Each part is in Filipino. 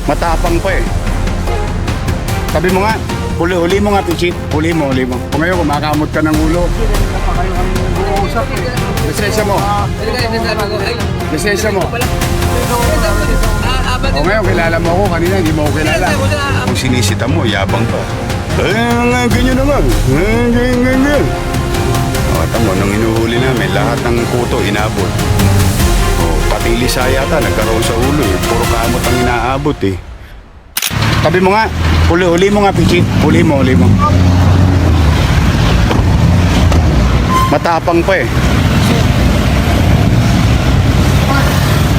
Matapang pa eh. Sabi mo nga, huli mo nga, Pichit. Huli mo. Kung ngayon, kumakamot ka ng ulo. Lisensya mo. Lisensya mo. O ngayon, kilala mo ako. Kanina, hindi mo ako kilala. Kung sinisita mo, yabang pa. Ganyan naman. Ganyan. O, tamo, nung inuhuli namin, lahat ng kuto inabot. O, pati lisa yata, nagkaroon sa ulo eh. Puro kamot ang inaabot eh. Sabi mo nga, huli mo nga, Pichit. Huli mo. Matapang pa eh.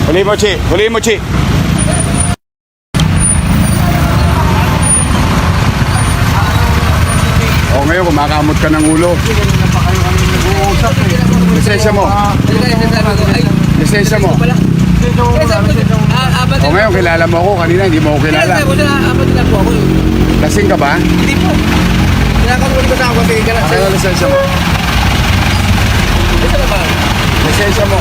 Huli mo, Chi. O ngayon, kumakamot ka ng ulo. Lisensya mo. O ngayon, kilala mo ako. Kanina, hindi mo ako kilala. Lasing ka ba? Hindi po. Kinakamulit ko sa ako kasi Kaya lisensya mo. Lisensya mo.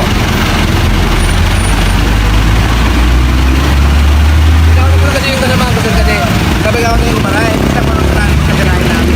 Kinakamulit ko kasi yung naman ko kasi sabi ka ako ng maray. Isa pa lang sa kaganahin namin.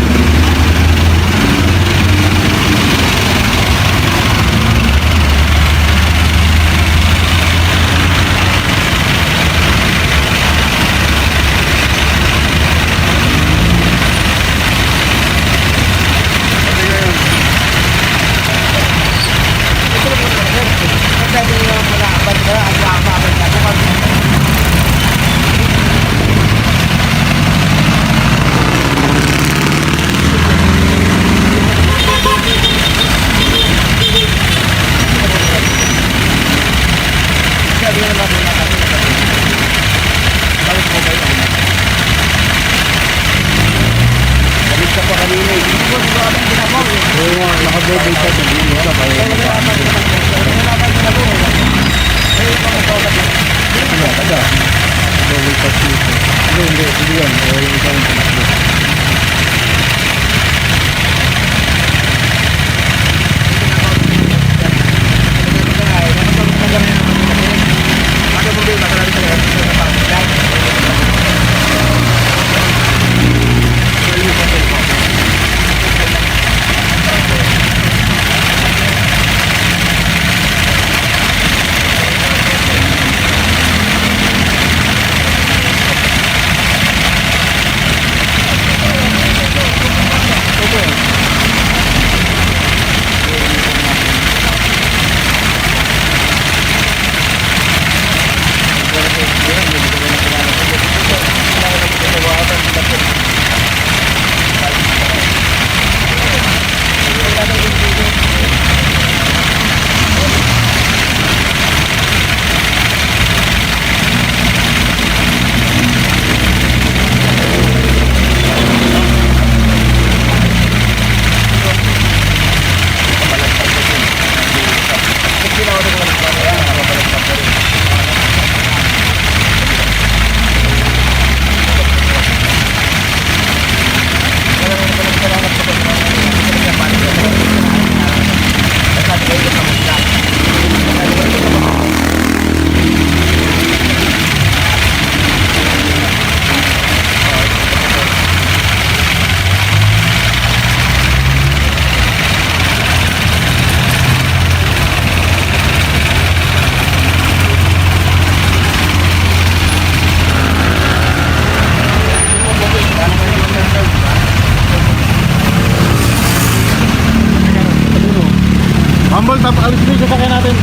Humble, tapakalis din sa sakyan natin.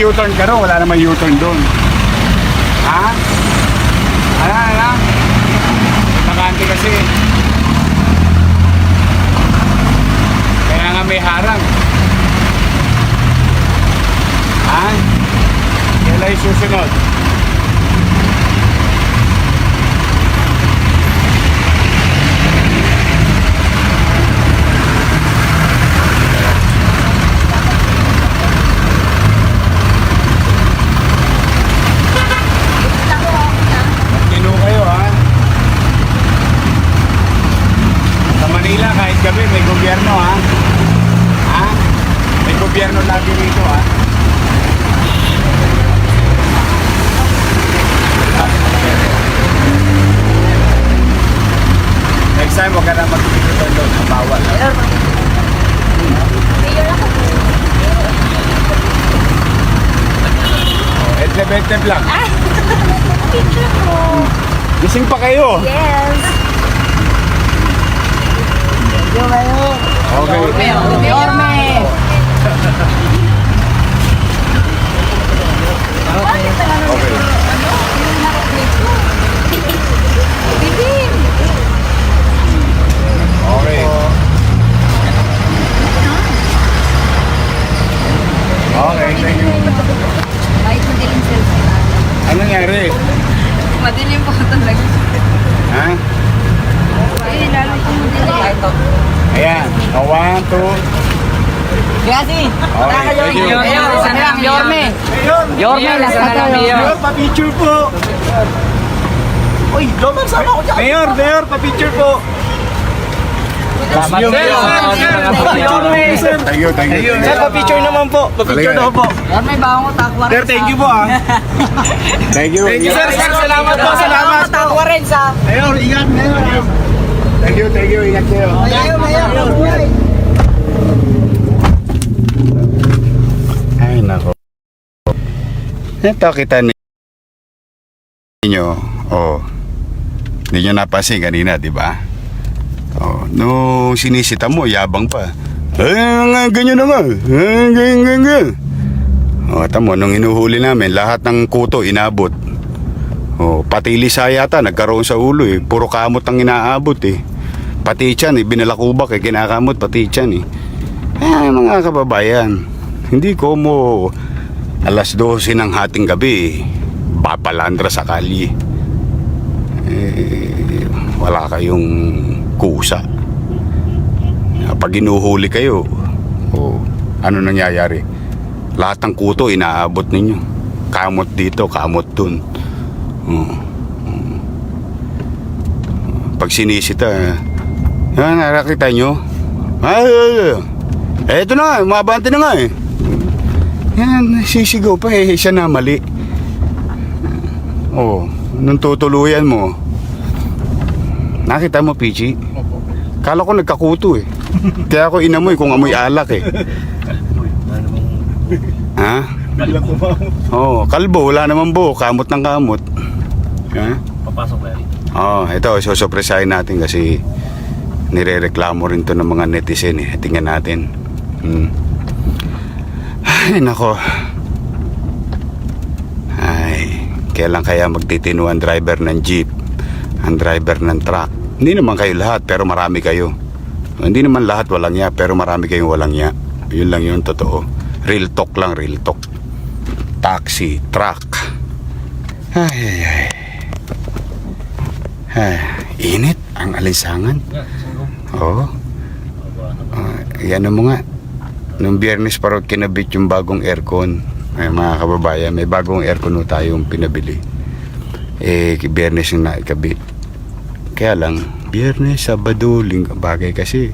U-turn ka rin, wala naman U-turn doon. Ha? Ala. Nakante kasi. Kaya nga may harang. Ha? Kailan yung susunod? pwede rito ah. Next time, huwag ka na mag-dito doon. Bawal. Etneb lang. Picture ko. Gising pa kayo. Yes. Okay. Yorme. Okay. Bibim. Okay. Okay, thank you. Kahit madilim cellphone. Ano nangyari? Madilim po talaga. Ha? Eh, lalo pong madilim. Ayan. O, 1, 2. Kasi, Okay, thank you. Yorme. Yorme, last na lang. Mayor, pa-picture po. Uy, Roman, sama ko dyan. Mayor, pa-picture po. Salamat, sir. Thank you, thank you. Sir, pa-picture naman po. Pa-picture Halika. daw po. Yorme, baka ko takwa Sir, thank you po ah. Thank you. Thank you, sir. Sir, salamat po. Salamat. Takwa rin sa... Mayor, ingat. Mayor. Thank you, thank you. Ingat kayo. Ay, nako. Ito kita ninyo. Oh. Hindi nyo napansin kanina, di ba? Oh, no, sinisita mo, yabang pa. Ganyan na nga. Ganyan. Oh, tamo, nung inuhuli namin, lahat ng kuto inabot. Oh, pati lisa yata, nagkaroon sa ulo eh. Puro kamot ang inaabot eh. Pati tiyan eh, binalakubak eh, kinakamot pati tiyan eh. Mga kababayan, hindi ko mo alas 12 ng hating gabi, papalandra sa kalye. Wala kayong kusa. Pag inuhuli kayo, ano nangyayari? Lahat ng kuto inaabot ninyo. Kamot dito, kamot dun. Pag sinisita, nakakita nyo? Eto na nga, umabante na nga eh. Yan, sisigaw pa eh, siya na mali. Nung tutuluyan mo, nakita mo, Pichi? Kala ko nagkakuto eh. Kaya ako inamoy kung amoy alak eh. Ha? Kalbo, wala naman buo, kamot ng kamot. Ha? Papasok ba yan? Ito, susupresahin natin kasi nirereklamo rin to ng mga netizen eh. Tingnan natin. Ay, nako. Ay, kailan kaya magtitino ang driver ng jeep, ang driver ng truck? Hindi naman kayo lahat, pero marami kayo. Hindi naman lahat walang ya, pero marami kayong walang ya. Yun lang yun, totoo. Real talk lang, real talk. Taxi, truck. Ay. Init ang alinsangan. Yan mo nga. Nung Biyernes parang kinabit yung bagong aircon. Ay, mga kababayan, may bagong aircon na tayong pinabili. Biyernes yung naikabit. Kaya lang, Biyernes, Sabado, Linggo, bagay kasi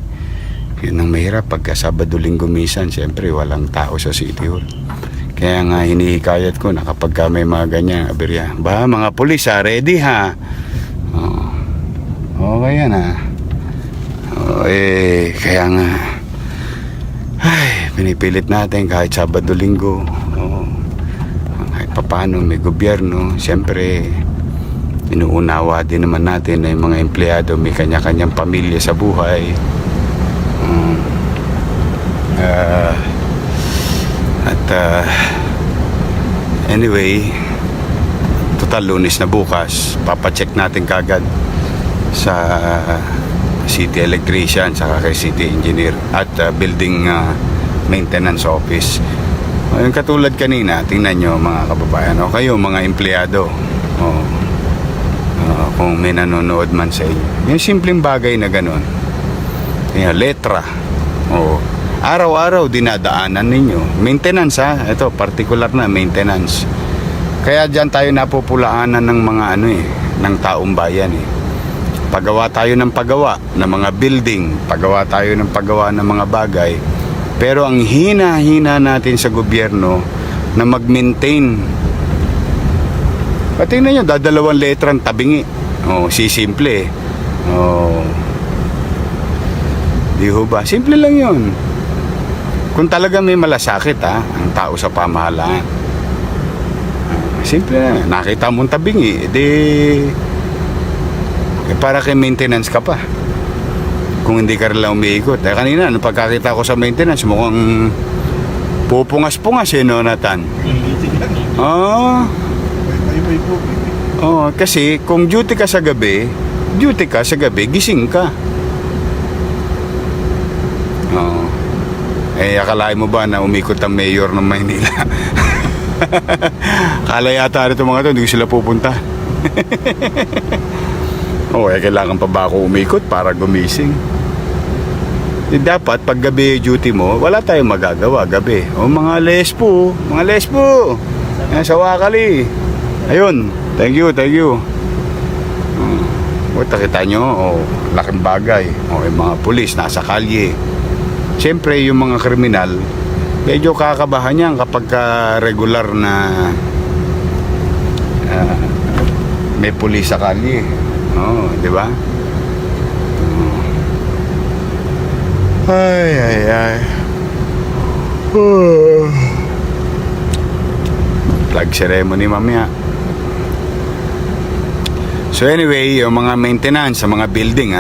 yun ang mahirap pagka Sabado, Linggo minsan, siyempre walang tao sa City Hall. Kaya nga hinihikayat ko na kapag may mga ganyan aberya, mga pulis ready ha. Okay yan ha. Kaya nga pinipilit natin kahit Sabado, Linggo. Kahit papaano may gobyerno, siyempre inuunawa din naman natin na yung mga empleyado may kanya-kanyang pamilya sa buhay. Anyway, total Lunes na bukas, papacheck natin kagad sa city electrician saka kay city engineer at building maintenance office. Yung katulad kanina, tingnan nyo mga kababayan, kayo mga empleyado, kung may nanonood man sa inyo, yung simpleng bagay na ganun, yung letra, araw-araw dinadaanan ninyo maintenance ito particular na maintenance. Kaya dyan tayo napupulaanan ng mga ng taong bayan paggawa tayo ng paggawa ng mga building, paggawa tayo ng paggawa ng mga bagay, Pero ang hina-hina natin sa gobyerno na mag-maintain. Pati na nyo, dadalawang letra ang tabingi. Si simple. Di ho ba? Simple lang yun. Kung talaga may malasakit ang tao sa pamahalaan. Simple na. Nakita mong tabingi, para kay maintenance ka pa. Kung hindi ka rin lang umiikot. Kanina, nung pagkakita ko sa maintenance, mukhang pupungas-pungas no, Nathan? Kasi kung duty ka sa gabi, gising ka. Akalain mo ba na umikot ang mayor ng Maynila? Kala yata rin itong mga ito, hindi ko sila pupunta. Kailangan pa ba ako umikot para gumising? Dapat pag gabi duty mo, wala tayong magagawa gabi. Mga lespo, sa Wakali. Ayun, thank you. Kita nyo, laking bagay. Yung mga pulis nasa kalye. Siyempre, yung mga kriminal, medyo kakabahan yan kapag regular na may pulis sa kalye. Di ba? Ay. Flag ceremony mamaya. So anyway, yung mga maintenance sa mga building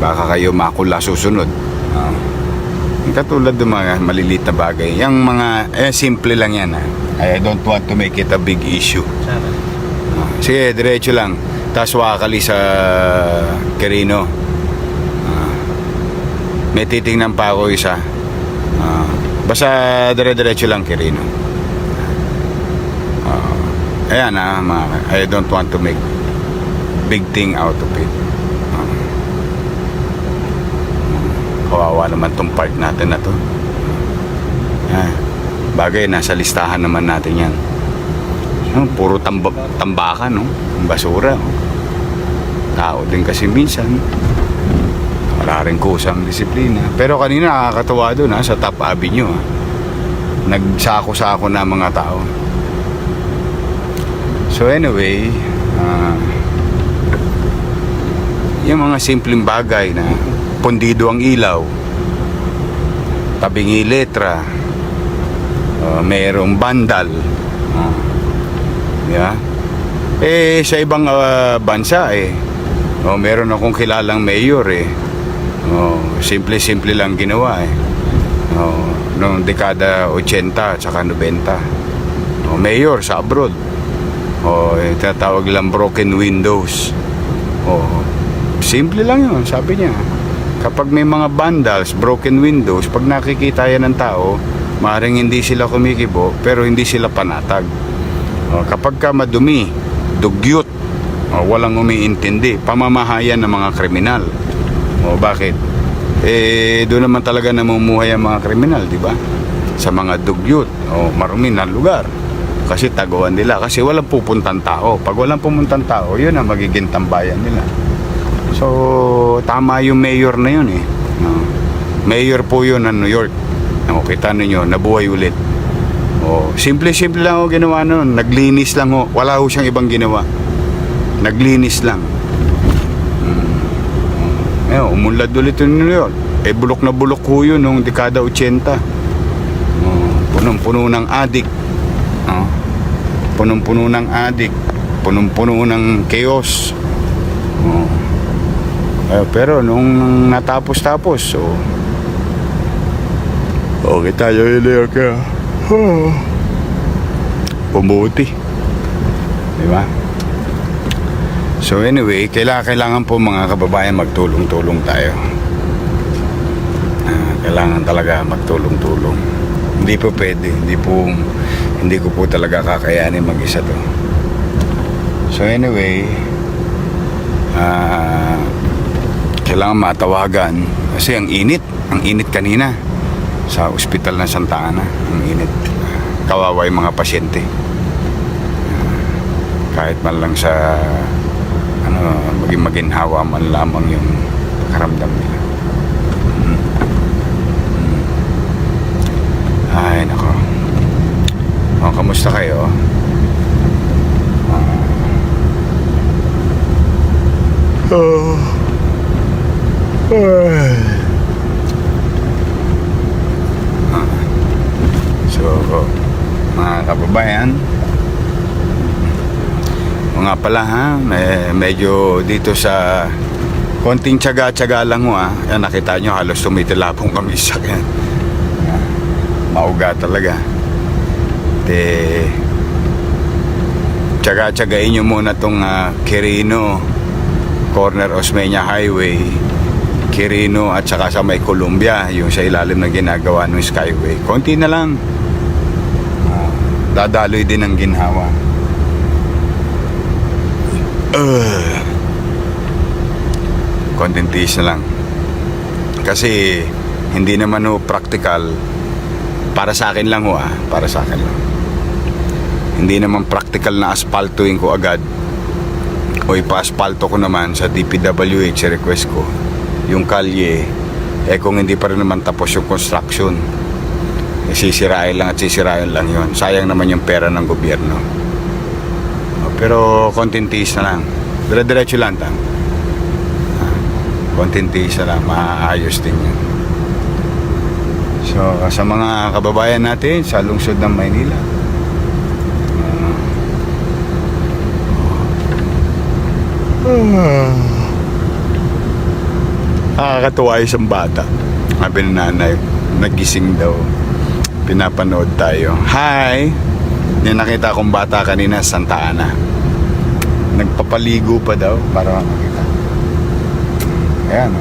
baka kayo makula susunod. Katulad ng mga maliliit na bagay. Yung mga simple lang yan. I don't want to make it a big issue. Sige, diretso lang. Tapos Wakali sa Quirino. May titingnan pa ako isa. Basta dire-diretso lang Quirino. Ayan I don't want to make big thing out of it. Kawawa naman tong park natin na to. Bagay, nasa listahan naman natin yan. Puro tambakan, basura. Tao din kasi minsan wala rin kusang disiplina. Pero kanina nakakatawa doon sa Top Avenue nagsako-sako na mga tao. So anyway, yung mga simpleng bagay na pundido ang ilaw, tabingi letra, mayroong bandal, sa ibang bansa meron akong kilalang mayor simple lang ginawa noong dekada 80 at saka 90. Mayor sa abroad, tinatawag lang broken windows. Simple lang yun, sabi niya. Kapag may mga vandals, broken windows, pag nakikita yan ng tao, maaaring hindi sila kumikibo, pero hindi sila panatag. Kapag ka madumi, dugyot, walang umiintindi, pamamahayan ng mga kriminal. Bakit? Doon naman talaga namumuhay ang mga kriminal, di ba? Sa mga dugyot o marumi na lugar. Kasi taguan nila, kasi walang pupuntang tao. Pag walang pumuntang tao, yun ang magiging tambayan nila. So, tama yung mayor na yun Mayor po yun ng New York. Kita ninyo, nabuhay ulit. Simple lang ginawa nun. Naglinis lang wala siyang ibang ginawa. Naglinis lang. Umunlad ulit yung New York. Bulok na bulok yun noong dekada 80. Punong-puno ng adik. Punong-puno ng adik. Punong-puno ng chaos. Pero nung natapos-tapos, okay tayo New York pumuti, di ba? So anyway, kailangan po mga kababayan magtulong-tulong tayo. Kailangan talaga magtulong-tulong. Hindi po pwede, hindi ko po talaga kakayanin mag-isa to. So anyway, kailangan matawagan kasi ang init kanina sa ospital ng Santa Ana. Ang init, kawawa yung mga pasyente. Kahit man lang sa maging maginhawa man lamang yung karamdam nila. Ay, nako. O, kamusta kayo? So, mga kababayan, mga pala ha, medyo dito sa konting tiyaga-tiyaga lang ho ha. Yan, nakita nyo halos tumitilapong kami sa kanya. Mauga talaga. Tiyaga-tiyagain nyo muna tong Quirino, corner Osmeña Highway, Quirino at saka sa may Columbia, yung sa ilalim na ginagawa ng Skyway. Konti na lang. Dadaloy din ang ginhawa. Konting tiis na lang. Kasi hindi naman ho practical. Para sa akin lang ho para sa akin lang. Hindi naman practical na aspaltuin ko agad o ipa-aspalto ko naman sa DPWH request ko yung kalye kung hindi pa rin naman tapos yung construction, sisirain lang at sisirain lang yun. Sayang naman yung pera ng gobyerno. Pero konting tiis na lang, dire-diretso lang tang. Konting tiis na lang, maayos din yun. So sa mga kababayan natin sa lungsod ng Maynila, nakakatuwa isang bata. Sabi ng nanay, nagising daw, pinapanood tayo. Hi! Yung nakita kong bata kanina sa Santa Ana, nagpapaligo pa daw para makita. Ayan,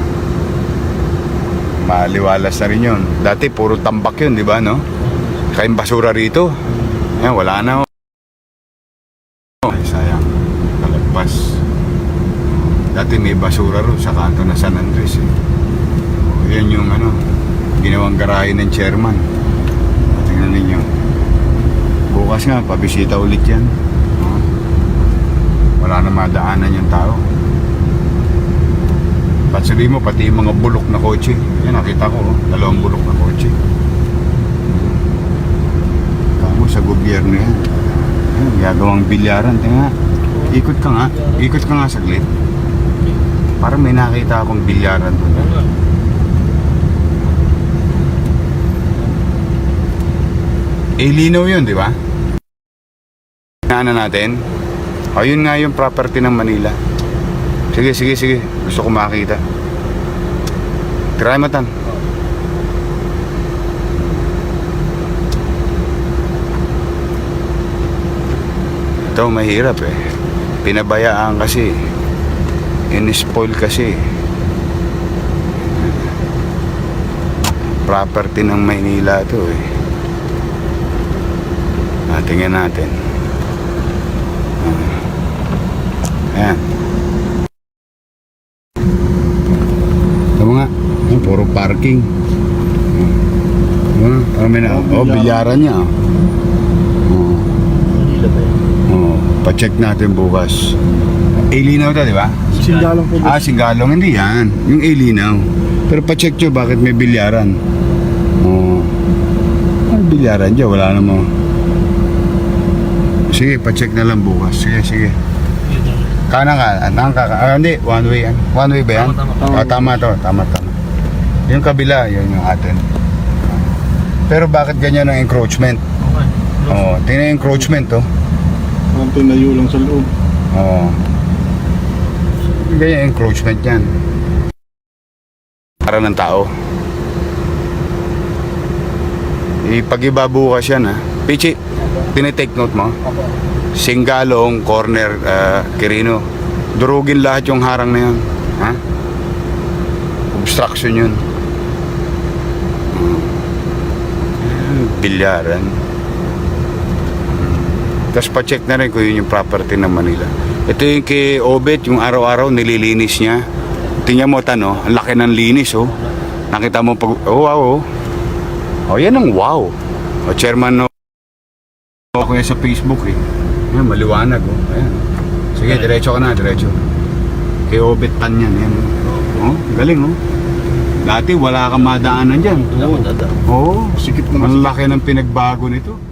maliwalas na rin yun. Dati puro tambak yun, di ba, no? Kayong basura rito. Ayan, wala na. Ay, sayang. Kalagpas. Dati may basura ron sa kanto na San Andres. Yan yung ginawang garahe ng chairman. Tingnan ninyo. Bukas nga, pabisita ulit yan. Wala na madaanan yung tao. Patsuli mo, pati yung mga bulok na kotse. Yan, nakita ko, 2 bulok na kotse. Kamo sa gobyerno yan. Yan, gagawang bilyaran. Tinga, ikot ka nga saglit. Parang may nakita akong bilyaran doon. Linaw yun, di ba? Ano natin? Ayun nga yung property ng Manila. Sige. Gusto ko makita. Try mo tan. Ito mahirap Pinabayaan kasi. In-spoil kasi. Property ng Maynila ito tingnan natin. Ayan. Ito mga puro parking. Parang may bilyaran niya. Pa-check natin bukas. Linaw ito, di ba? Singgalong po. Singgalong. Hindi yan. Yung linaw. Pero pa-check nyo bakit may bilyaran. Ano bilyaran dyan? Wala namang. Sige, pa-check na lang bukas. Sige. Kanan ka. Hindi, one way. One way ba yan? Tama to. Yung kabila, yun yung atin. Pero bakit ganyan ang encroachment? Tingnan yung encroachment Ang tinayo lang sa loob. Ganyan encroachment yan. Para ng tao. Ipag-iba bukas yan Pichi, tinitake note mo? Singgalong, corner, Quirino. Durugin lahat yung harang na yan. Obstruction yun. Bilyaran. Tapos pa-check na rin kung yun yung property ng Manila. Ito yung kay Obet, yung araw-araw nililinis niya. Tingnan mo ang laki ng linis Nakita mo pag, wow yan ang wow. Chairman ako yan sa Facebook Yan, maliwanag Ayan. Sige, diretso ka na, diretso. Kay Obet Tan yan. Galing Dati wala kang madaanan dyan. Oo. Oo. Sikip na Ang laki ng pinagbago nito.